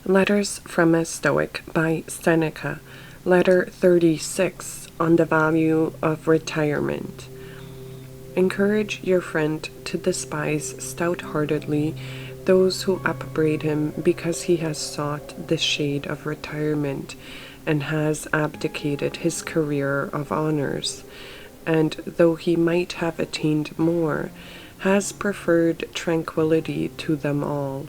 Letters from a Stoic by Seneca, Letter 36, on the value of retirement. Encourage your friend to despise stout-heartedly those who upbraid him because he has sought the shade of retirement and has abdicated his career of honors, and though he might have attained more, has preferred tranquillity to them all.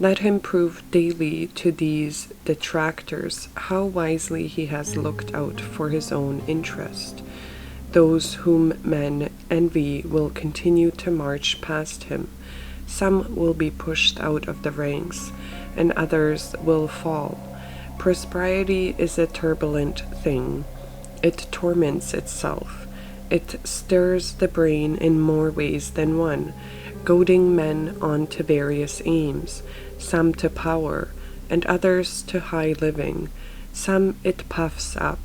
Let him prove daily to these detractors how wisely he has looked out for his own interest. Those whom men envy will continue to march past him. Some will be pushed out of the ranks, and others will fall. Prosperity is a turbulent thing. It torments itself. It stirs the brain in more ways than one, goading men on to various aims, some to power, and others to high living. Some it puffs up,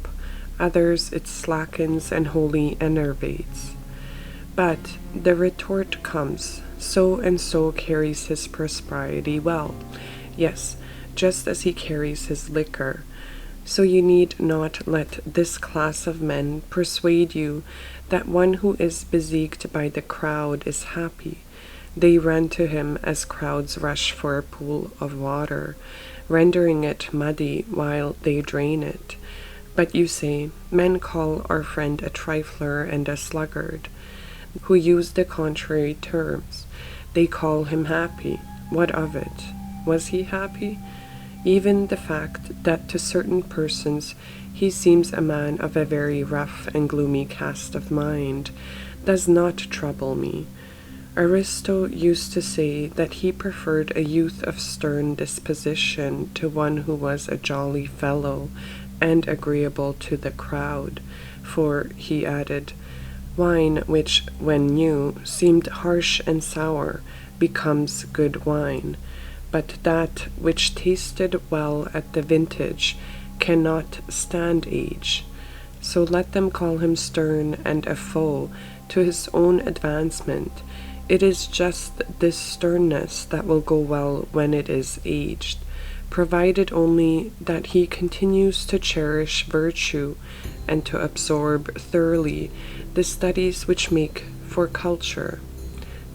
others it slackens and wholly enervates. But the retort comes, so and so carries his prosperity well. Yes, just as he carries his liquor. So you need not let this class of men persuade you that one who is besieged by the crowd is happy. They run to him as crowds rush for a pool of water, rendering it muddy while they drain it. But you say, men call our friend a trifler and a sluggard, who use the contrary terms. They call him happy. What of it? Was he happy? Even the fact that to certain persons he seems a man of a very rough and gloomy cast of mind does not trouble me. Aristo used to say that he preferred a youth of stern disposition to one who was a jolly fellow and agreeable to the crowd, for, he added, wine which, when new, seemed harsh and sour, becomes good wine, but that which tasted well at the vintage cannot stand age. So let them call him stern and a foe to his own advancement. It is just this sternness that will go well when it is aged, provided only that he continues to cherish virtue and to absorb thoroughly the studies which make for culture,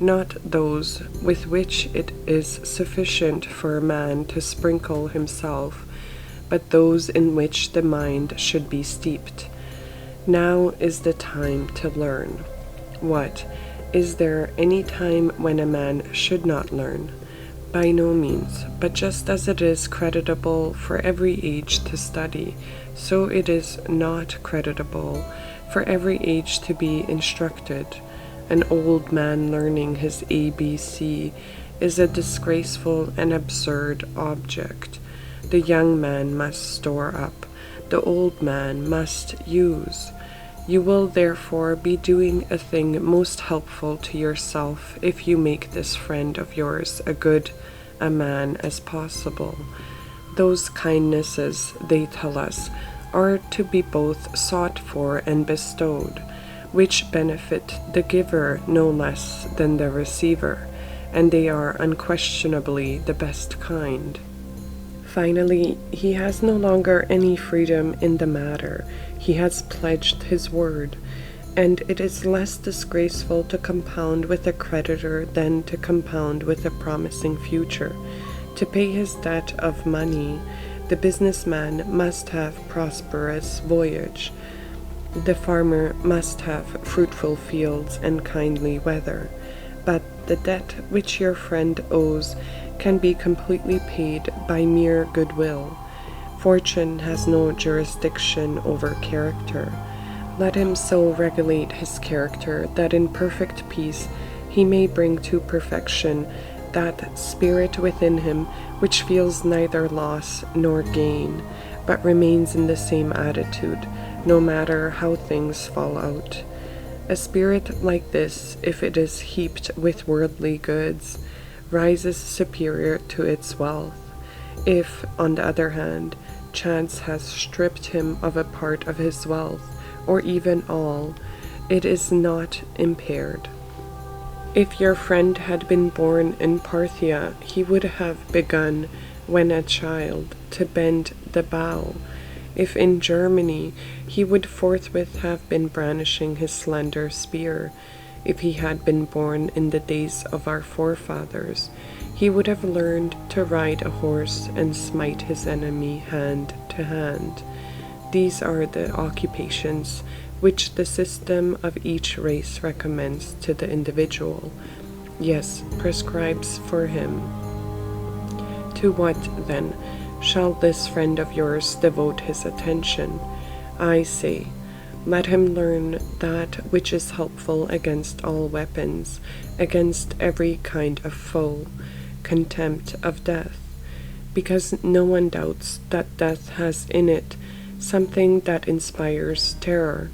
not those with which it is sufficient for a man to sprinkle himself, but those in which the mind should be steeped. Now is the time to learn. What? Is there any time when a man should not learn? By no means, but just as it is creditable for every age to study, so it is not creditable for every age to be instructed. An old man learning his ABC is a disgraceful and absurd object. The young man must store up, the old man must use. You will therefore be doing a thing most helpful to yourself if you make this friend of yours a man as possible. Those kindnesses, they tell us, are to be both sought for and bestowed, which benefit the giver no less than the receiver, and they are unquestionably the best kind. Finally, he has no longer any freedom in the matter. He has pledged his word, and it is less disgraceful to compound with a creditor than to compound with a promising future. To pay his debt of money, the businessman must have prosperous voyage. The farmer must have fruitful fields and kindly weather. But the debt which your friend owes can be completely paid by mere goodwill. Fortune has no jurisdiction over character. Let him so regulate his character that in perfect peace he may bring to perfection that spirit within him which feels neither loss nor gain, but remains in the same attitude, no matter how things fall out. A spirit like this, if it is heaped with worldly goods, rises superior to its wealth. If, on the other hand, chance has stripped him of a part of his wealth, or even all, it is not impaired. If your friend had been born in Parthia, he would have begun when a child, to bend the bow. If in Germany, he would forthwith have been brandishing his slender spear. If he had been born in the days of our forefathers, he would have learned to ride a horse and smite his enemy hand to hand. These are the occupations which the system of each race recommends to the individual, yes, prescribes for him. To what, then, shall this friend of yours devote his attention? I say, let him learn that which is helpful against all weapons, against every kind of foe, contempt of death, because no one doubts that death has in it something that inspires terror,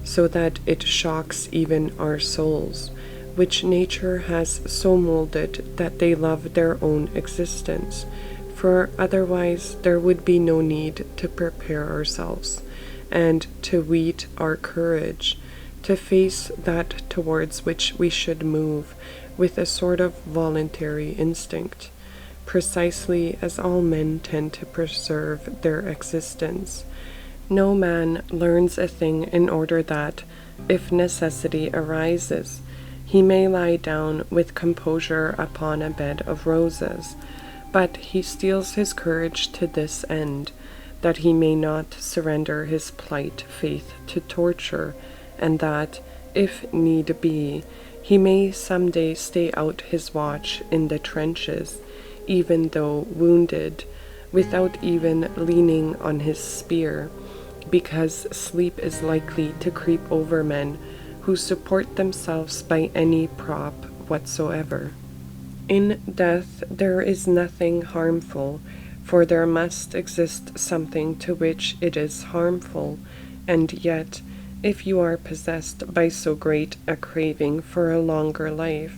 so that it shocks even our souls, which nature has so molded that they love their own existence, for otherwise there would be no need to prepare ourselves, and to wheat our courage, to face that towards which we should move with a sort of voluntary instinct, precisely as all men tend to preserve their existence. No man learns a thing in order that, if necessity arises, he may lie down with composure upon a bed of roses, but he steels his courage to this end, that he may not surrender his plight faith to torture, and that, if need be, he may some day stay out his watch in the trenches, even though wounded, without even leaning on his spear, because sleep is likely to creep over men who support themselves by any prop whatsoever. In death there is nothing harmful, for there must exist something to which it is harmful, and yet, if you are possessed by so great a craving for a longer life,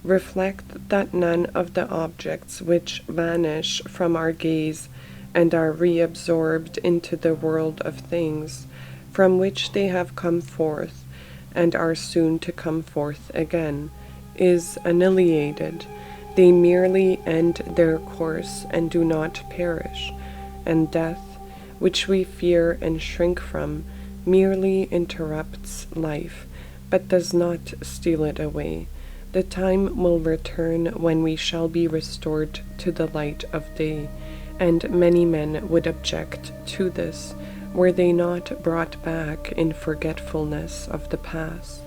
reflect that none of the objects which vanish from our gaze and are reabsorbed into the world of things, from which they have come forth, and are soon to come forth again, is annihilated. They merely end their course and do not perish, and death, which we fear and shrink from, merely interrupts life, but does not steal it away. The time will return when we shall be restored to the light of day, and many men would object to this, were they not brought back in forgetfulness of the past.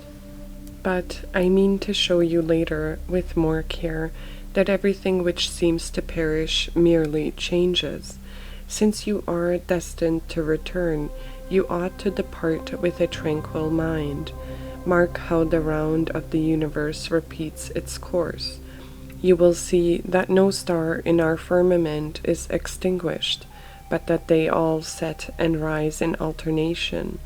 But I mean to show you later, with more care, that everything which seems to perish merely changes. Since you are destined to return, you ought to depart with a tranquil mind. Mark how the round of the universe repeats its course. You will see that no star in our firmament is extinguished, but that they all set and rise in alternation.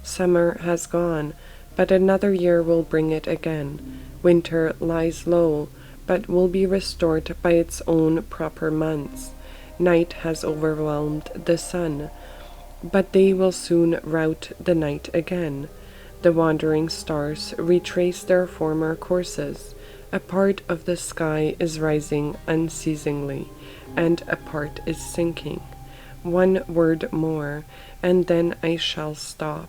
Summer has gone, but another year will bring it again. Winter lies low, but will be restored by its own proper months. Night has overwhelmed the sun, but they will soon rout the night again. The wandering stars retrace their former courses. A part of the sky is rising unceasingly, and a part is sinking. One word more, and then I shall stop.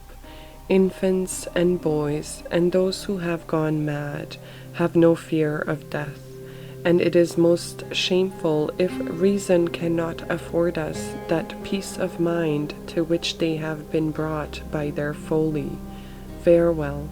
Infants and boys, and those who have gone mad, have no fear of death, and it is most shameful if reason cannot afford us that peace of mind to which they have been brought by their folly. Farewell.